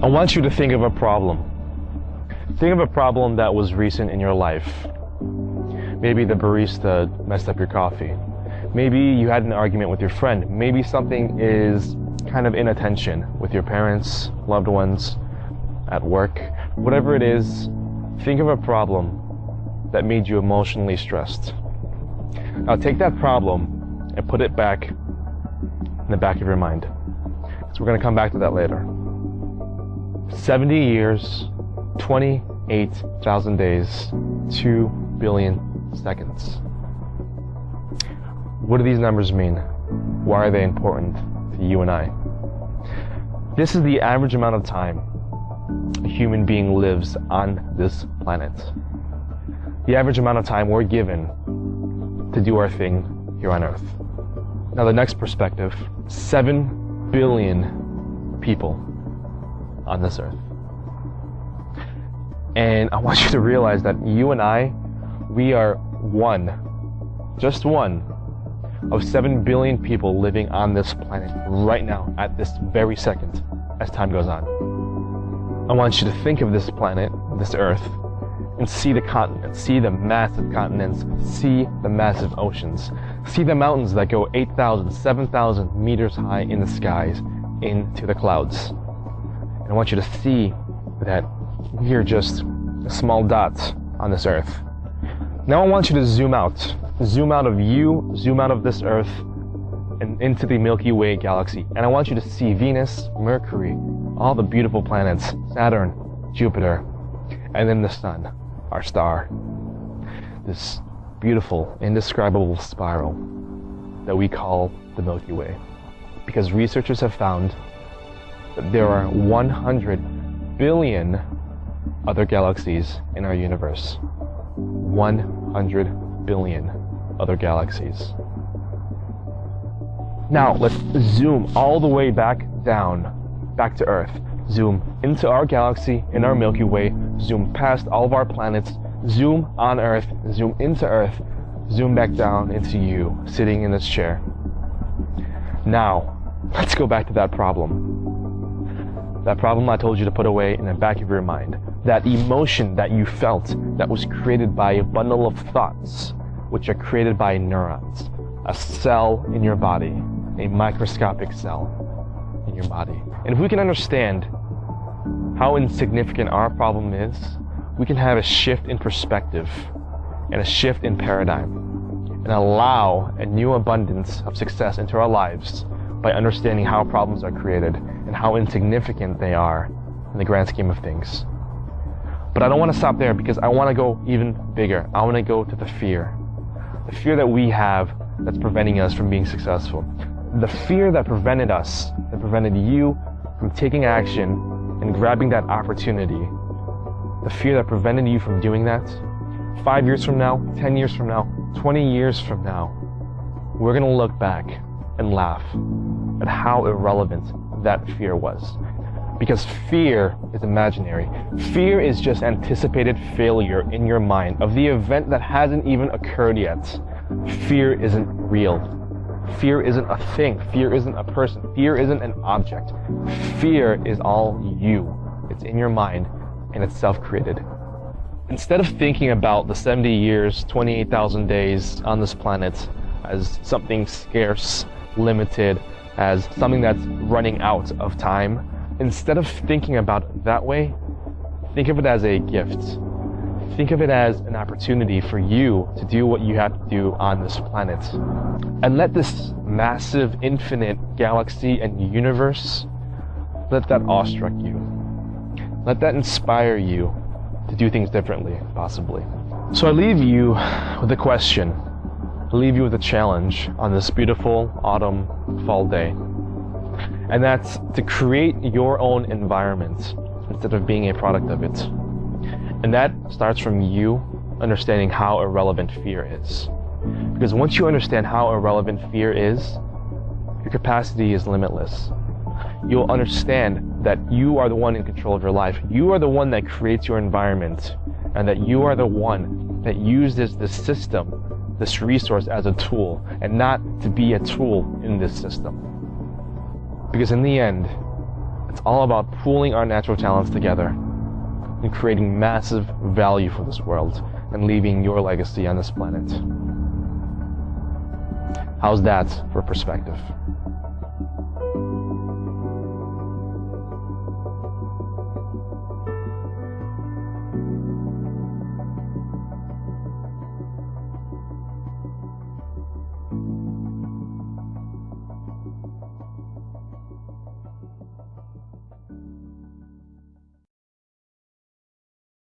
I want you to think of a problem. Think of a problem that was recent in your life. Maybe the barista messed up your coffee. Maybe you had an argument with your friend. Maybe something is kind of inattention with your parents, loved ones, at work. Whatever it is, think of a problem that made you emotionally stressed. Now take that problem and put it back in the back of your mind. So we're going to come back to that later. 70 years, 28,000 days, 2 billion seconds. What do these numbers mean? Why are they important to you and I? This is the average amount of time a human being lives on this planet. The average amount of time we're given to do our thing here on Earth. Now the next perspective, 7 billion people on this Earth. And I want you to realize that you and I, we are one, just one, of 7 billion people living on this planet right now, at this very second, as time goes on. I want you to think of this planet, this Earth, and see the continents, see the massive continents, see the massive oceans, see the mountains that go 8,000, 7,000 meters high in the skies, into the clouds. And I want you to see that we are just a small dot on this Earth. Now I want you to zoom out of you, zoom out of this Earth, and into the Milky Way galaxy. And I want you to see Venus, Mercury, all the beautiful planets, Saturn, Jupiter, and then the sun, our star. This beautiful, indescribable spiral that we call the Milky Way. Because researchers have found that there are 100 billion other galaxies in our universe. 100 billion other galaxies. Now let's zoom all the way back down, back to Earth. Zoom into our galaxy, in our Milky Way, zoom past all of our planets, zoom on Earth, zoom into Earth, zoom back down into you, sitting in this chair. Now, let's go back to that problem. That problem I told you to put away in the back of your mind. That emotion that you felt that was created by a bundle of thoughts, which are created by neurons, a cell in your body, a microscopic cell in your body. And if we can understand how insignificant our problem is, we can have a shift in perspective and a shift in paradigm and allow a new abundance of success into our lives by understanding how problems are created and how insignificant they are in the grand scheme of things. But I don't want to stop there, because I want to go even bigger. I want to go to the fear that we have that's preventing us from being successful. The fear that prevented us, that prevented you from taking action and grabbing that opportunity. The fear that prevented you from doing that. 5 years from now, 10 years from now, 20 years from now, we're going to look back and laugh at how irrelevant that fear was. Because fear is imaginary. Fear is just anticipated failure in your mind of the event that hasn't even occurred yet. Fear isn't real. Fear isn't a thing. Fear isn't a person. Fear isn't an object. Fear is all you. It's in your mind, and it's self-created. Instead of thinking about the 70 years, 28,000 days on this planet as something scarce, limited, as something that's running out of time, instead of thinking about it that way, think of it as a gift. Think of it as an opportunity for you to do what you have to do on this planet. And let this massive, infinite galaxy and universe, let that awestruck you. Let that inspire you to do things differently, possibly. So I leave you with a question. I leave you with a challenge on this beautiful autumn, fall day. And that's to create your own environment instead of being a product of it. And that starts from you understanding how irrelevant fear is. Because once you understand how irrelevant fear is, your capacity is limitless. You'll understand that you are the one in control of your life. You are the one that creates your environment, and that you are the one that uses this system, this resource, as a tool, and not to be a tool in this system. Because in the end, It's all about pooling our natural talents together and creating massive value for this world and leaving your legacy on this planet. How's that for perspective?